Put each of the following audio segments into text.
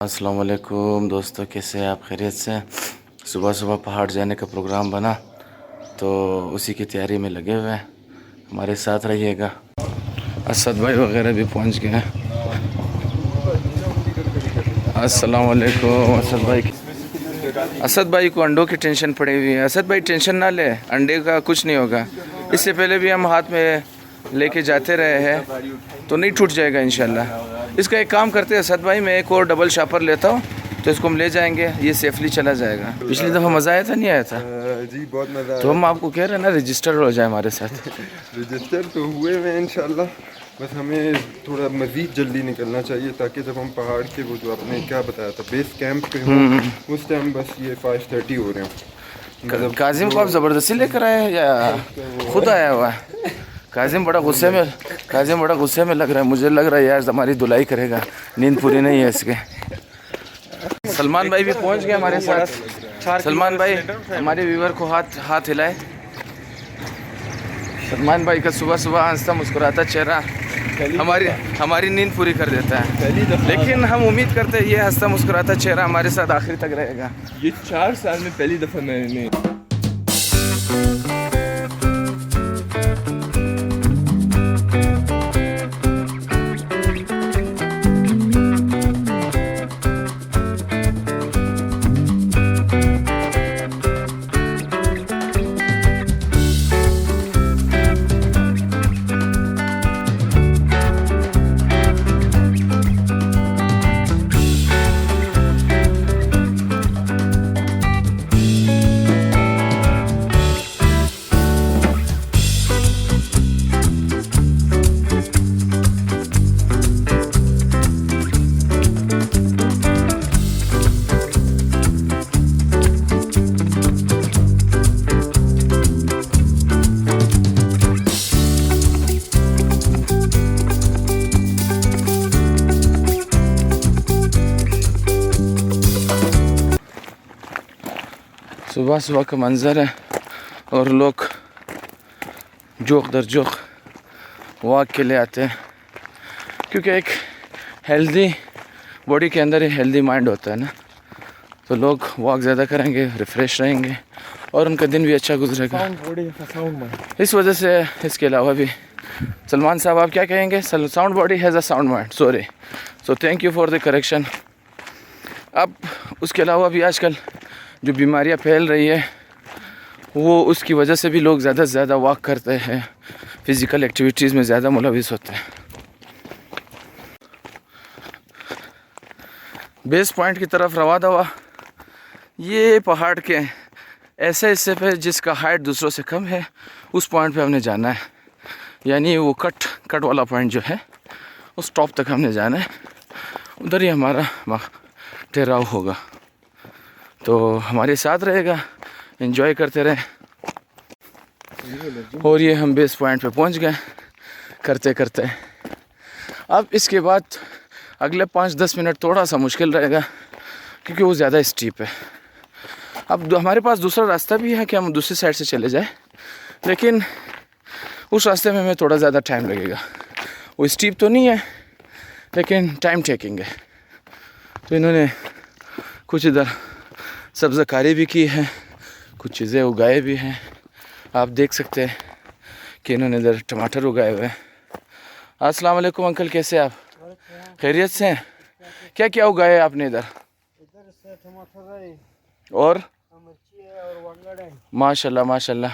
अस्सलाम वालेकुम दोस्तों, कैसे हैं आप? खैरियत से? सुबह सुबह पहाड़ जाने का प्रोग्राम बना तो उसी की तैयारी में लगे हुए हैं। हमारे साथ रहिएगा। असद भाई वगैरह भी पहुंच गए हैं। अस्सलाम वालेकुम असद भाई। असद भाई को अंडों की टेंशन पड़ी हुई है। असद भाई टेंशन ना ले, अंडे का कुछ नहीं होगा। इससे पहले भी हम हाथ में लेके जाते रहे हैं तो नहीं टूट जाएगा इंशाल्लाह। इसका एक काम करते हैं असद भाई, मैं एक और डबल शापर लेता हूँ तो इसको हम ले जाएंगे, ये सेफली चला जाएगा। पिछली दफ़ा मज़ा आया था नहीं आया था? जी बहुत मज़ा तो हम आपको कह रहे हैं ना रजिस्टर हो जाए हमारे साथ। रजिस्टर तो हुए हैं इंशाल्लाह, बस हमें थोड़ा मज़ीद जल्दी निकलना चाहिए ताकि जब हम पहाड़ के वो जो आपने क्या बताया था बेस कैंप पे हो उस टाइम बस ये 5:30 हो रहे हैं। काजिम को आप ज़बरदस्ती लेकर आए या खुद आया हुआ है? काजिम बड़ा गुस्से में लग रहा है। मुझे लग रहा है यार हमारी धुलाई करेगा, नींद पूरी नहीं है इसके। सलमान भाई भी पहुंच गए हमारे साथ। सलमान भाई हमारे व्यूवर को हाथ हिलाए। सलमान भाई का सुबह सुबह हंसता मुस्कुराता चेहरा हमारी नींद पूरी कर देता है। लेकिन हम उम्मीद करते हैं ये हंसता मुस्कुराता चेहरा हमारे साथ आखिर तक रहेगा। ये 4 साल में पहली दफ़ा मैंने सुबह सुबह का मंज़र है और लोग जोक दर जोक वॉक के लिए आते हैं, क्योंकि एक हेल्दी बॉडी के अंदर ही हेल्दी माइंड होता है ना। तो लोग वॉक ज़्यादा करेंगे, रिफ़्रेश रहेंगे और उनका दिन भी अच्छा गुजरेगा। इस वजह से इसके अलावा भी सलमान साहब आप क्या कहेंगे? Sound body has a sound mind, sorry. So thank you for the correction. अब उसके अलावा भी आजकल जो बीमारियां फैल रही है वो उसकी वजह से भी लोग ज़्यादा से ज़्यादा वॉक करते हैं, फ़िज़िकल एक्टिविटीज़ में ज़्यादा मुलविस होते हैं। बेस पॉइंट की तरफ रवा दवा। ये पहाड़ के ऐसे हिस्से पे जिसका हाइट दूसरों से कम है उस पॉइंट पे हमने जाना है, यानी वो कट वाला पॉइंट जो है उस टॉप तक हमने जाना है। उधर ही हमारा ठहराव होगा, तो हमारे साथ रहेगा, एंजॉय करते रहे। और ये हम बेस पॉइंट पे पहुंच गए करते करते। अब इसके बाद अगले 5-10 मिनट थोड़ा सा मुश्किल रहेगा क्योंकि वो ज़्यादा स्टीप है। अब हमारे पास दूसरा रास्ता भी है कि हम दूसरी साइड से चले जाए, लेकिन उस रास्ते में हमें थोड़ा ज़्यादा टाइम लगेगा। वो स्टीप तो नहीं है लेकिन टाइम टेकिंग है। तो इन्होंने कुछ इधर सब्ज़कारी भी की है, कुछ चीज़ें उगाए भी हैं। आप देख सकते हैं कि इन्होंने इधर टमाटर उगाए हुए हैं। अस्सलाम वालेकुम अंकल, कैसे आप? खैरियत से हैं? क्या क्या उगाए आपने इधर? से टमाटर है और मिर्ची है और वंगड़ है। माशाल्लाह माशाल्लाह,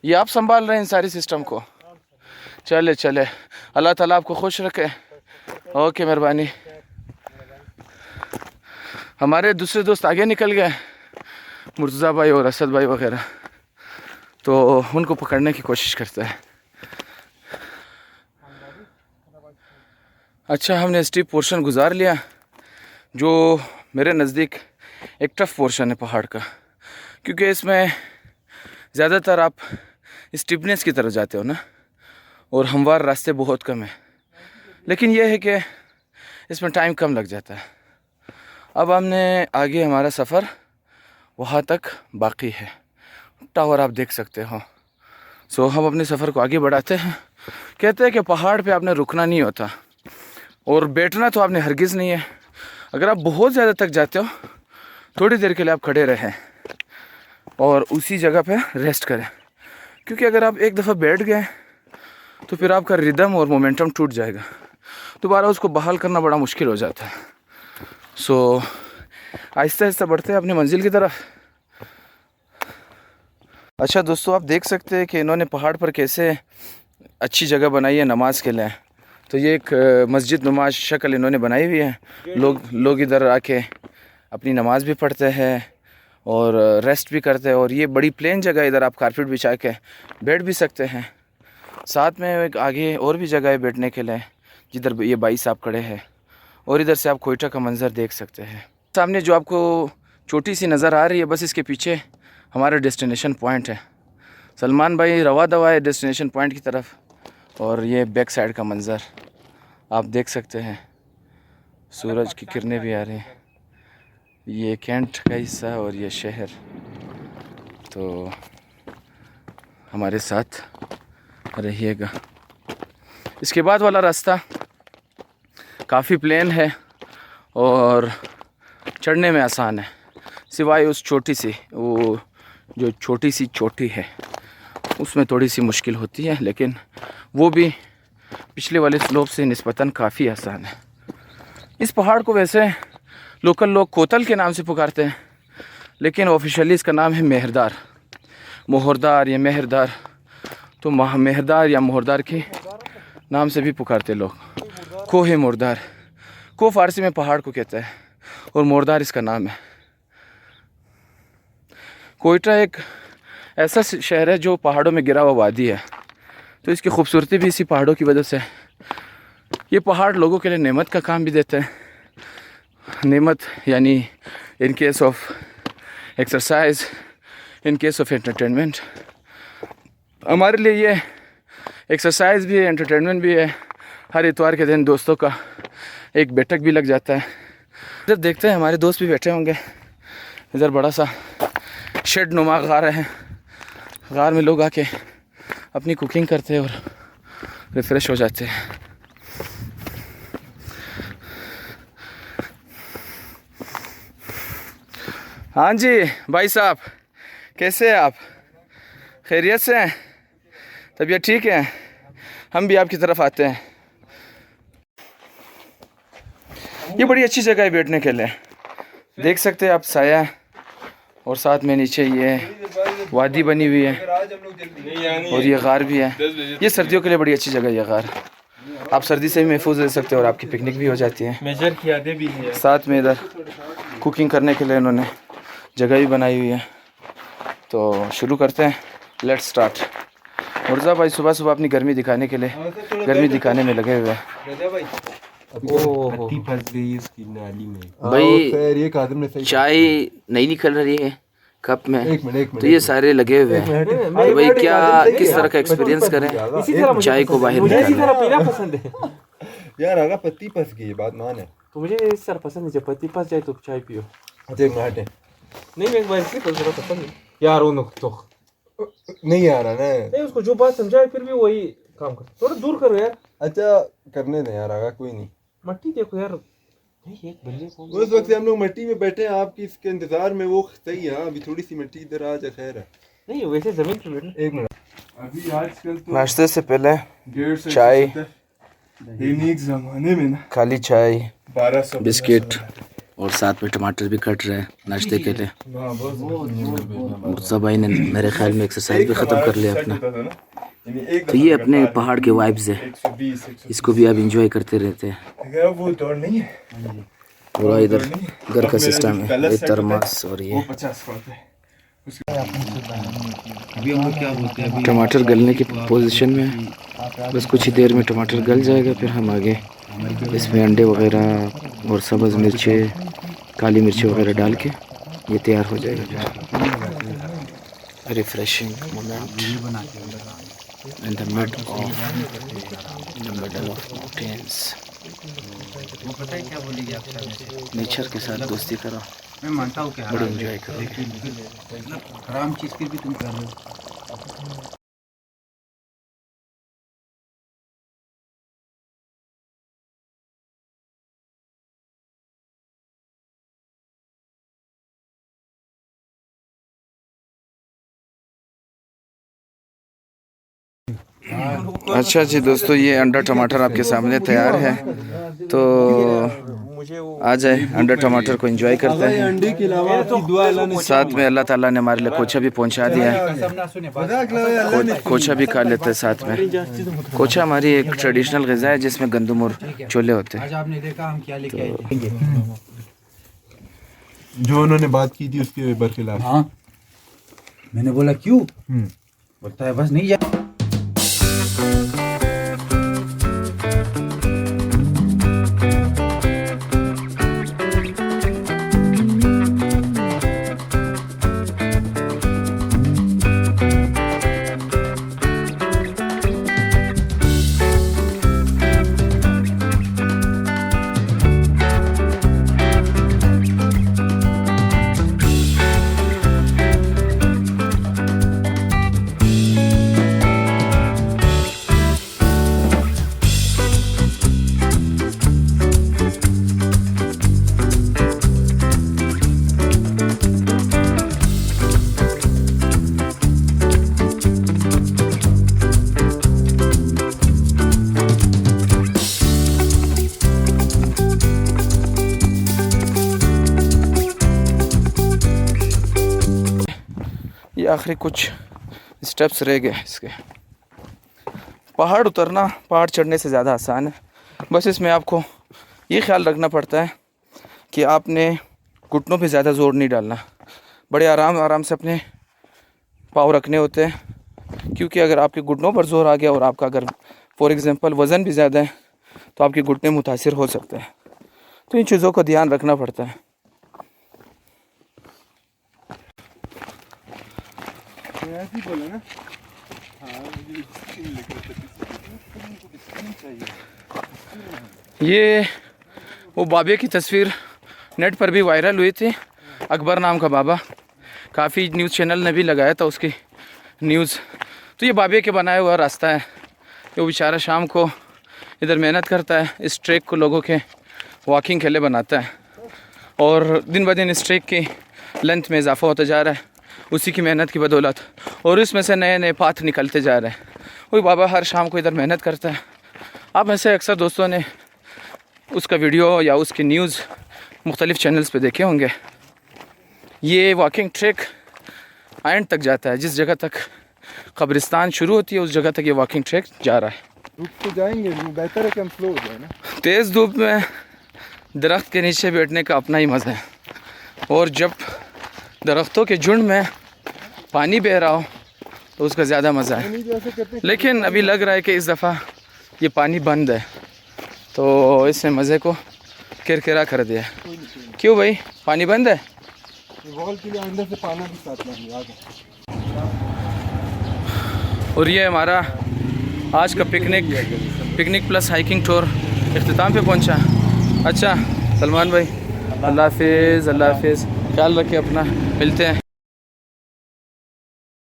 ये आप संभाल रहे हैं इन सारी सिस्टम को? चले चले, अल्लाह ताला आपको खुश रखे। ओके, मेहरबानी। हमारे दूसरे दोस्त आगे निकल गए, मुर्तज़ा भाई और असद भाई वगैरह, तो उनको पकड़ने की कोशिश करता है। अच्छा, हमने स्टीप पोर्शन गुजार लिया जो मेरे नज़दीक एक टफ़ पोर्शन है पहाड़ का, क्योंकि इसमें ज़्यादातर आप स्टीपनेस की तरफ जाते हो ना, और हमवार रास्ते बहुत कम है। लेकिन यह है कि इसमें टाइम कम लग जाता है। अब हमने आगे हमारा सफ़र वहाँ तक बाकी है। टावर आप देख सकते हो। सो हम अपने सफ़र को आगे बढ़ाते हैं। कहते हैं कि पहाड़ पे आपने रुकना नहीं होता और बैठना तो आपने हरगिज़ नहीं है। अगर आप बहुत ज़्यादा थक जाते हो, थोड़ी देर के लिए आप खड़े रहें और उसी जगह पे रेस्ट करें, क्योंकि अगर आप एक दफ़ा बैठ गए तो फिर आपका रिदम और मोमेंटम टूट जाएगा, दोबारा उसको बहाल करना बड़ा मुश्किल हो जाता है। सो आहिस्ता आहिस्ता बढ़ते हैं अपनी मंजिल की तरफ। अच्छा दोस्तों, आप देख सकते हैं कि इन्होंने पहाड़ पर कैसे अच्छी जगह बनाई है नमाज के लिए। तो ये एक मस्जिद नुमाज शक्ल इन्होंने बनाई हुई है। लोग इधर आके अपनी नमाज भी पढ़ते हैं और रेस्ट भी करते हैं। और ये बड़ी प्लेन जगह है, इधर आप कारपेट बिछा के बैठ भी सकते हैं। साथ में एक आगे और भी जगह है बैठने के लिए, जिधर ये भाई साहब खड़े हैं। और इधर से आप कोयटा का मंज़र देख सकते हैं। सामने जो आपको छोटी सी नज़र आ रही है, बस इसके पीछे हमारा डेस्टिनेशन पॉइंट है। सलमान भाई रवा दवा है डेस्टिनेशन पॉइंट की तरफ। और ये बैक साइड का मंज़र आप देख सकते हैं, सूरज की किरणें भी आ रही हैं। ये कैंट का हिस्सा और ये शहर। तो हमारे साथ रहिएगा। इसके बाद वाला रास्ता काफ़ी प्लेन है और चढ़ने में आसान है, सिवाय उस छोटी सी चोटी है, उसमें थोड़ी सी मुश्किल होती है, लेकिन वो भी पिछले वाले स्लोप से निस्बतन काफ़ी आसान है। इस पहाड़ को वैसे लोकल लोग कोतल के नाम से पुकारते हैं, लेकिन ऑफिशियली इसका नाम है मेहरदार, मोहरदार या मेहरदार। तो मेहरदार या मोहरदार के नाम से भी पुकारते लोग। कोहे मोरदार, को फारसी में पहाड़ को कहता है और मोरदार इसका नाम है। कोयटा एक ऐसा शहर है जो पहाड़ों में गिरा हुआ वादी है, तो इसकी खूबसूरती भी इसी पहाड़ों की वजह से है। ये पहाड़ लोगों के लिए नेमत का काम भी देते हैं। नेमत यानी in case of exercise, in case of entertainment. हमारे लिए ये एक्सरसाइज भी है, एंटरटेनमेंट भी है। हर इतवार के दिन दोस्तों का एक बैठक भी लग जाता है। इधर देखते हैं, हमारे दोस्त भी बैठे होंगे। इधर बड़ा सा शेड नुमा गार है, गार में लोग आके अपनी कुकिंग करते हैं और रिफ़्रेश हो जाते हैं। हाँ जी भाई साहब, कैसे हैं आप? खैरियत से हैं? तबीयत ठीक है? हम भी आपकी तरफ आते हैं। ये बड़ी अच्छी जगह है बैठने के लिए, देख सकते हैं आप साया, और साथ में नीचे ये वादी बनी हुई है और ये गार भी है। ये सर्दियों के लिए बड़ी अच्छी जगह है ये गार। आप सर्दी से भी महफूज रह सकते हो और आपकी पिकनिक भी हो जाती है। मेजर की यादें भी है। साथ में इधर कुकिंग करने के लिए इन्होंने जगह भी बनाई हुई है। तो शुरू करते हैं, लेट्स स्टार्ट। मुर्जा भाई सुबह सुबह अपनी गर्मी दिखाने के लिए गर्मी दिखाने में लगे हुए हैं। फंस गई इसकी नाली में भाई चाय नहीं निकल रही है कप में। एक मिनट तो ये सारे लगे हुए हैं। तो भाई क्या किस तरह का एक्सपीरियंस करें चाय को बाहर निकालना? पसंद है यार, अगर पत्ती फंस गई, बात मान है तो मुझे इस तरह पसंद है, जब पत्ती फंस जाए तो चाय पियो। अच्छा, एक मिनट है। नहीं, मैं एक बार इसलिए पसंद है यार, वो तो नहीं आ रहा ना। नहीं, उसको जो बात समझाए फिर भी वही काम कर, थोड़ा दूर करो यार। अच्छा करने दे यार, आगा कोई नहीं। मट्टी देखो यार, नहीं एक बल्ले उस वक्त से हम लोग मिट्टी में बैठे हैं आपकी इसके इंतजार में, वो सही है। अभी थोड़ी सी मिट्टी इधर आ जाए, खैर है। नहीं वैसे जमीन पे बैठना। एक मिनट, अभी आजकल तो नाश्ते से पहले 150 चाय, जमाने में ना खाली चाय, 1200 बिस्किट और साथ में टमाटर भी कट रहे हैं नाश्ते के लिए। मुर्जा भाई ने मेरे ख्याल में एक्सरसाइज भी ख़त्म कर लिया अपना। तो ये अपने पहाड़ के वाइब्स है, इसको भी आप इंजॉय करते रहते हैं। वो दौड़ नहीं है पूरा इधर घर का सिस्टम है, ये थर्मस और ये टमाटर गलने की पोजीशन में है। बस कुछ ही देर में टमाटर गल जाएगा, फिर हम आगे इसमें अंडे वगैरह और सब्ज़ मिर्चें, काली मिर्ची वगैरह डाल के ये तैयार हो जाएगा। Refreshing moment in the middle of mountains। Nature के साथ दोस्ती करो, मैं मानता हूँ कि बड़ी एंजॉय करोगे। आराम चीज़ की भी तुम कर रहे हो। अच्छा जी दोस्तों, ये अंडा टमाटर आपके सामने तैयार है, तो आ जाए अंडा टमाटर को एंजॉय करते हैं। अंडे के अलावा दुआ अल्लाह ने साथ में अल्लाह ताला ने हमारे लिए कोचा भी पहुंचा दिया है, कोचा भी खा लेते हैं साथ में। कोचा हमारी एक ट्रेडिशनल ग़िज़ा है जिसमें गंदम और छोले होते हैं। आपने देखा हम क्या लेके आए थे। जो उन्होंने बात की थी उसके बरखिलाफ। हाँ मैंने बोला क्यों, बोलता है बस नहीं जा। ये आखिरी कुछ स्टेप्स रह गए इसके। पहाड़ उतरना पहाड़ चढ़ने से ज़्यादा आसान है, बस इसमें आपको ये ख्याल रखना पड़ता है कि आपने घुटनों पे ज़्यादा ज़ोर नहीं डालना, बड़े आराम से अपने पाँव रखने होते हैं, क्योंकि अगर आपके घुटनों पर ज़ोर आ गया और आपका अगर फॉर एग्ज़ाम्पल वज़न भी ज़्यादा है तो आपके घुटने मुतासिर हो सकते हैं। तो इन चीज़ों का ध्यान रखना पड़ता है। ऐसे ही बोला ना। ये वो बाबे की तस्वीर नेट पर भी वायरल हुई थी, अकबर नाम का बाबा, काफ़ी न्यूज़ चैनल ने भी लगाया था उसकी न्यूज़। तो ये बाबे के बनाया हुआ रास्ता है, वो बेचारा शाम को इधर मेहनत करता है, इस ट्रैक को लोगों के वॉकिंग के लिए बनाता है, और दिन ब दिन इस ट्रैक की लेंथ में इजाफा होता जा रहा है उसी की मेहनत की बदौलत, और इसमें से नए नए पाथ निकलते जा रहे हैं। वही बाबा हर शाम को इधर मेहनत करता है। आप में से अक्सर दोस्तों ने उसका वीडियो या उसकी न्यूज़ मुख्तलिफ़ चैनल्स पे देखे होंगे। ये वॉकिंग ट्रैक एंड तक जाता है, जिस जगह तक कब्रिस्तान शुरू होती है उस जगह तक ये वॉकिंग ट्रैक जा रहा है। रुक तो जाएंगे, बेहतर है कि हम स्लो हो जाए ना। तेज़ धूप में दरख्त के नीचे बैठने का अपना ही मज़ा है, और जब दरख्तों के झुंड में पानी बह रहा हो तो उसका ज़्यादा मज़ा है। लेकिन अभी लग रहा है कि इस दफ़ा ये पानी बंद है, तो इसने मज़े को किरकिरा कर दिया। क्यों भाई, पानी बंद है? वॉल के लिए अंदर से पाना भी साथ में। और ये हमारा आज का पिकनिक प्लस हाइकिंग टूर इख्तिताम पे पहुंचा। अच्छा सलमान भाई, अल्लाह हाफिज़, ख्याल रखिए अपना, मिलते हैं।